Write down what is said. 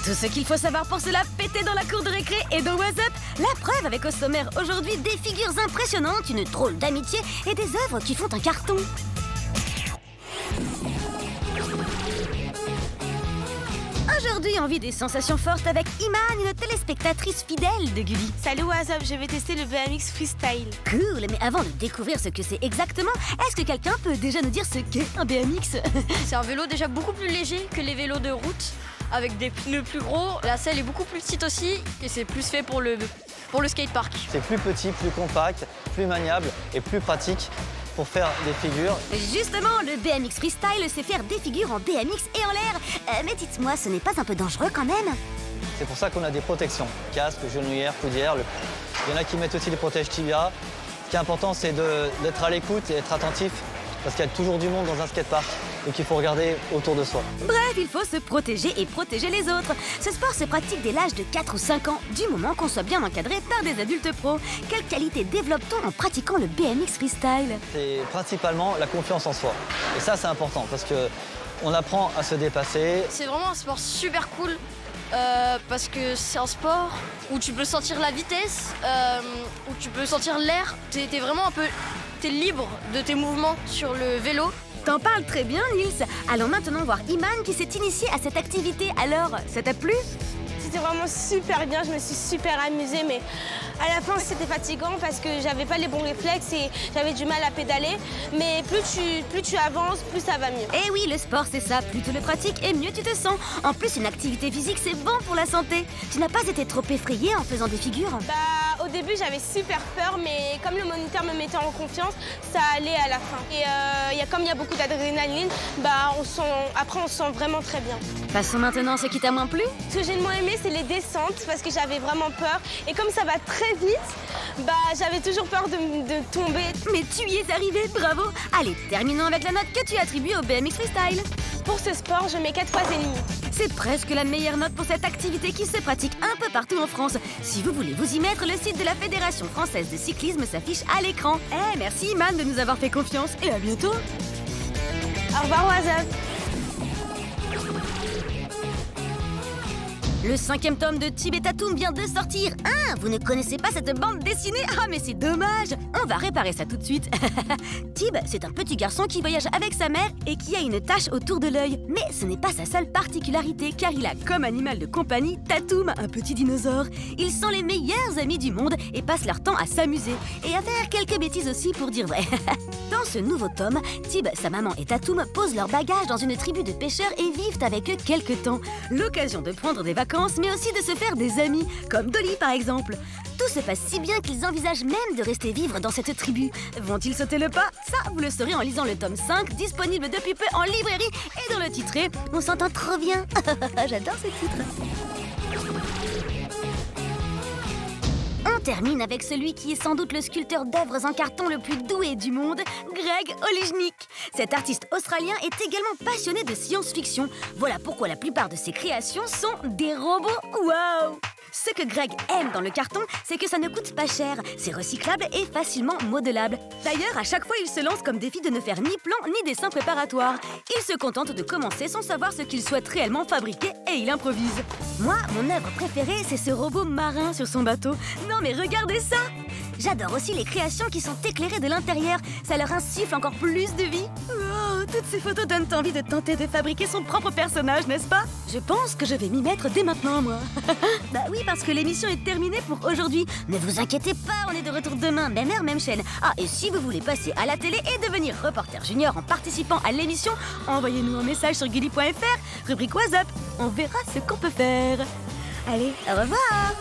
Tout ce qu'il faut savoir pour cela, péter dans la cour de récré et dans What's Up. La preuve avec au sommaire aujourd'hui des figures impressionnantes, une drôle d'amitié et des œuvres qui font un carton. Aujourd'hui, on vit des sensations fortes avec Iman, une téléspectatrice fidèle de Gulli. Salut What's Up, je vais tester le BMX Freestyle. Cool, mais avant de découvrir ce que c'est exactement, est-ce que quelqu'un peut déjà nous dire ce qu'est un BMX? C'est un vélo déjà beaucoup plus léger que les vélos de route, avec des pneus plus gros. La selle est beaucoup plus petite aussi, et c'est plus fait pour le skatepark. C'est plus petit, plus compact, plus maniable et plus pratique pour faire des figures. Justement, le BMX Freestyle, c'est faire des figures en BMX et en l'air. Mais dites-moi, ce n'est pas un peu dangereux quand même? C'est pour ça qu'on a des protections. Casque, genouillère, coudière. Il y en a qui mettent aussi des protèges tibia. Ce qui est important, c'est d'être à l'écoute et d'être attentif, parce qu'il y a toujours du monde dans un skatepark, donc il faut regarder autour de soi. Bref, il faut se protéger et protéger les autres. Ce sport se pratique dès l'âge de 4 ou 5 ans, du moment qu'on soit bien encadré par des adultes pros. Quelle qualité développe-t-on en pratiquant le BMX Freestyle? C'est principalement la confiance en soi. Et ça, c'est important, parce qu'on apprend à se dépasser. C'est vraiment un sport super cool, parce que c'est un sport où tu peux sentir la vitesse, où tu peux sentir l'air. T'es vraiment un peu... T'es libre de tes mouvements sur le vélo. T'en parles très bien, Nils. Allons maintenant voir Iman qui s'est initiée à cette activité. Alors, ça t'a plu? C'était vraiment super bien, je me suis super amusée, mais à la fin c'était fatigant parce que j'avais pas les bons réflexes et j'avais du mal à pédaler. Mais plus tu avances, plus ça va mieux. Eh oui, le sport c'est ça, plus tu le pratiques et mieux tu te sens. En plus, une activité physique c'est bon pour la santé. Tu n'as pas été trop effrayée en faisant des figures? Bah, au début j'avais super peur, mais comme le moniteur me mettait en confiance, ça allait à la fin. Et comme il y a beaucoup d'adrénaline, bah après on se sent vraiment très bien. Passons maintenant à ce qui t'a moins plu. Ce que j'ai le moins aimé, c'est les descentes parce que j'avais vraiment peur. Et comme ça va très vite, bah j'avais toujours peur de tomber. Mais tu y es arrivé, bravo. Allez, terminons avec la note que tu attribues au BMX Freestyle. Pour ce sport, je mets 4 fois et demi. C'est presque la meilleure note pour cette activité qui se pratique un peu partout en France. Si vous voulez vous y mettre, le site de la Fédération Française de Cyclisme s'affiche à l'écran. Merci Iman de nous avoir fait confiance et à bientôt. Au revoir What's Up. Le 5e tome de Tib et Tatoum vient de sortir. Ah, vous ne connaissez pas cette bande dessinée? Ah, mais c'est dommage. On va réparer ça tout de suite. Tib, c'est un petit garçon qui voyage avec sa mère et qui a une tache autour de l'œil. Mais ce n'est pas sa seule particularité, car il a comme animal de compagnie Tatoum, un petit dinosaure. Ils sont les meilleurs amis du monde et passent leur temps à s'amuser et à faire quelques bêtises aussi pour dire vrai. Dans ce nouveau tome, Tib, sa maman et Tatoum posent leurs bagages dans une tribu de pêcheurs et vivent avec eux quelque temps. L'occasion de prendre des vacances, mais aussi de se faire des amis, comme Dolly par exemple. Tout se passe si bien qu'ils envisagent même de rester vivre dans cette tribu. Vont-ils sauter le pas? Ça, vous le saurez en lisant le tome 5, disponible depuis peu en librairie et dans le titré. On s'entend trop bien. J'adore ce titre. On termine avec celui qui est sans doute le sculpteur d'œuvres en carton le plus doué du monde, Greg Olejnik. Cet artiste australien est également passionné de science-fiction. Voilà pourquoi la plupart de ses créations sont des robots. Waouh! Ce que Greg aime dans le carton, c'est que ça ne coûte pas cher, c'est recyclable et facilement modelable. D'ailleurs, à chaque fois, il se lance comme défi de ne faire ni plan ni dessin préparatoire. Il se contente de commencer sans savoir ce qu'il souhaite réellement fabriquer et il improvise. Moi, mon œuvre préférée, c'est ce robot marin sur son bateau. Non mais regardez ça! J'adore aussi les créations qui sont éclairées de l'intérieur. Ça leur insuffle encore plus de vie. Oh, toutes ces photos donnent envie de tenter de fabriquer son propre personnage, n'est-ce pas? Je pense que je vais m'y mettre dès maintenant, moi. Bah oui, parce que l'émission est terminée pour aujourd'hui. Ne vous inquiétez pas, on est de retour demain, même heure, même chaîne. Ah, et si vous voulez passer à la télé et devenir reporter junior en participant à l'émission, envoyez-nous un message sur gulli.fr, rubrique What's Up. On verra ce qu'on peut faire. Allez, au revoir!